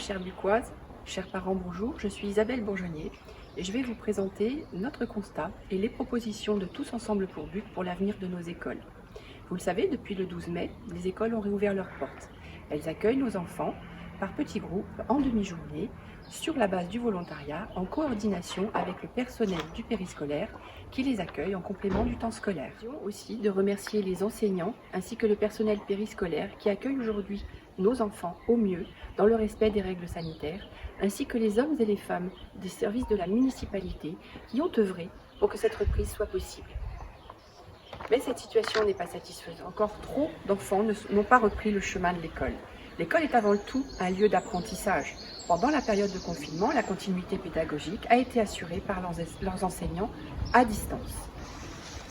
chères Bucquoises, chers parents, bonjour, je suis Isabelle Bourgeonnier et je vais vous présenter notre constat et les propositions de Tous Ensemble pour Buc pour l'avenir de nos écoles. Vous le savez, depuis le 12 mai, les écoles ont réouvert leurs portes. Elles accueillent nos enfants par petits groupes en demi-journée, sur la base du volontariat, en coordination avec le personnel du périscolaire qui les accueille en complément du temps scolaire. Aussi de remercier les enseignants ainsi que le personnel périscolaire qui accueille aujourd'hui nos enfants au mieux dans le respect des règles sanitaires, ainsi que les hommes et les femmes des services de la municipalité qui ont œuvré pour que cette reprise soit possible. Mais cette situation n'est pas satisfaisante. Encore trop d'enfants n'ont pas repris le chemin de l'école. L'école est avant tout un lieu d'apprentissage. Pendant la période de confinement, la continuité pédagogique a été assurée par leurs enseignants à distance.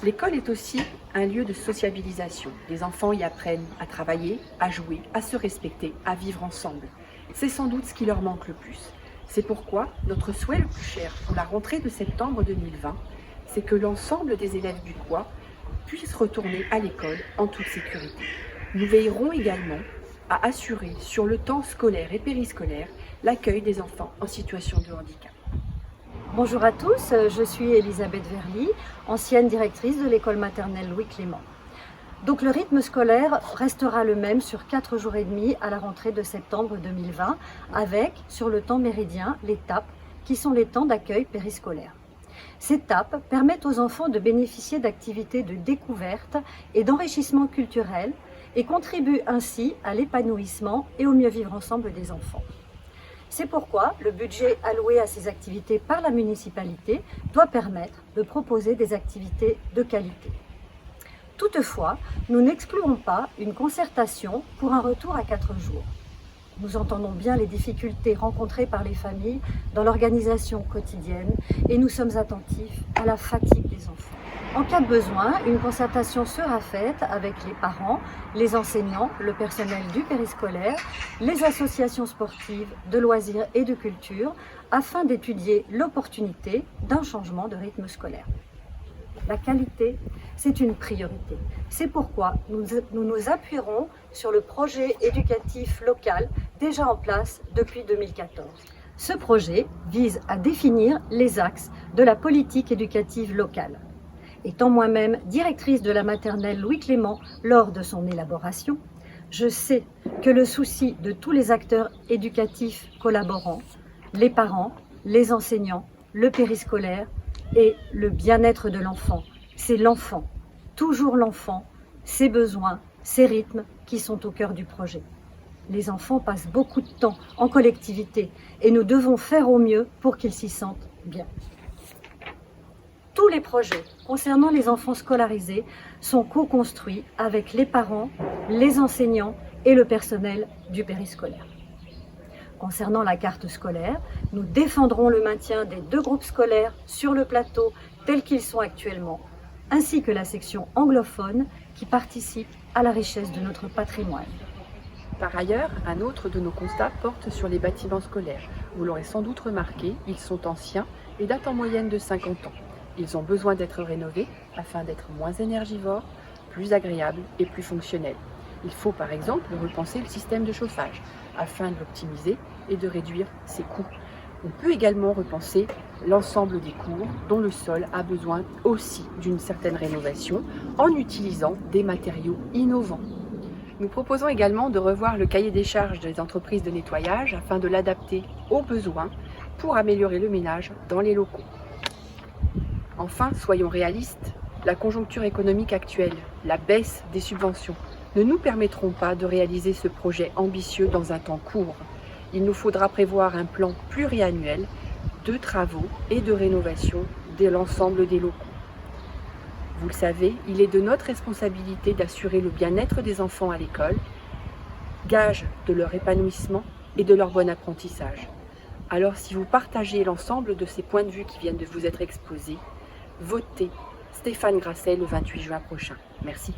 L'école est aussi un lieu de sociabilisation. Les enfants y apprennent à travailler, à jouer, à se respecter, à vivre ensemble. C'est sans doute ce qui leur manque le plus. C'est pourquoi notre souhait le plus cher pour la rentrée de septembre 2020, c'est que l'ensemble des élèves bucquois puissent retourner à l'école en toute sécurité. Nous veillerons également à assurer sur le temps scolaire et périscolaire l'accueil des enfants en situation de handicap. Bonjour à tous, je suis Elisabeth Verly, ancienne directrice de l'école maternelle Louis Clément. Donc le rythme scolaire restera le même sur 4 jours et demi à la rentrée de septembre 2020 avec, sur le temps méridien, les TAP qui sont les temps d'accueil périscolaire. Ces TAP permettent aux enfants de bénéficier d'activités de découverte et d'enrichissement culturel et contribuent ainsi à l'épanouissement et au mieux vivre ensemble des enfants. C'est pourquoi le budget alloué à ces activités par la municipalité doit permettre de proposer des activités de qualité. Toutefois, nous n'excluons pas une concertation pour un retour à 4 jours. Nous entendons bien les difficultés rencontrées par les familles dans l'organisation quotidienne et nous sommes attentifs à la fatigue des enfants. En cas de besoin, une concertation sera faite avec les parents, les enseignants, le personnel du périscolaire, les associations sportives, de loisirs et de culture afin d'étudier l'opportunité d'un changement de rythme scolaire. La qualité, c'est une priorité. C'est pourquoi nous nous appuierons sur le projet éducatif local déjà en place depuis 2014. Ce projet vise à définir les axes de la politique éducative locale. Étant moi-même directrice de la maternelle Louis Clément lors de son élaboration, je sais que le souci de tous les acteurs éducatifs collaborants, les parents, les enseignants, le périscolaire et le bien-être de l'enfant, c'est l'enfant, toujours l'enfant, ses besoins, ses rythmes qui sont au cœur du projet. Les enfants passent beaucoup de temps en collectivité et nous devons faire au mieux pour qu'ils s'y sentent bien. Tous les projets concernant les enfants scolarisés sont co-construits avec les parents, les enseignants et le personnel du périscolaire. Concernant la carte scolaire, nous défendrons le maintien des 2 groupes scolaires sur le plateau tels qu'ils sont actuellement, ainsi que la section anglophone qui participe à la richesse de notre patrimoine. Par ailleurs, un autre de nos constats porte sur les bâtiments scolaires. Vous l'aurez sans doute remarqué, ils sont anciens et datent en moyenne de 50 ans. Ils ont besoin d'être rénovés afin d'être moins énergivores, plus agréables et plus fonctionnels. Il faut par exemple repenser le système de chauffage afin de l'optimiser et de réduire ses coûts. On peut également repenser l'ensemble des cours dont le sol a besoin aussi d'une certaine rénovation en utilisant des matériaux innovants. Nous proposons également de revoir le cahier des charges des entreprises de nettoyage afin de l'adapter aux besoins pour améliorer le ménage dans les locaux. Enfin, soyons réalistes, la conjoncture économique actuelle, la baisse des subventions ne nous permettront pas de réaliser ce projet ambitieux dans un temps court. Il nous faudra prévoir un plan pluriannuel de travaux et de rénovation de l'ensemble des locaux. Vous le savez, il est de notre responsabilité d'assurer le bien-être des enfants à l'école, gage de leur épanouissement et de leur bon apprentissage. Alors si vous partagez l'ensemble de ces points de vue qui viennent de vous être exposés, votez Stéphane Grasset le 28 juin prochain. Merci.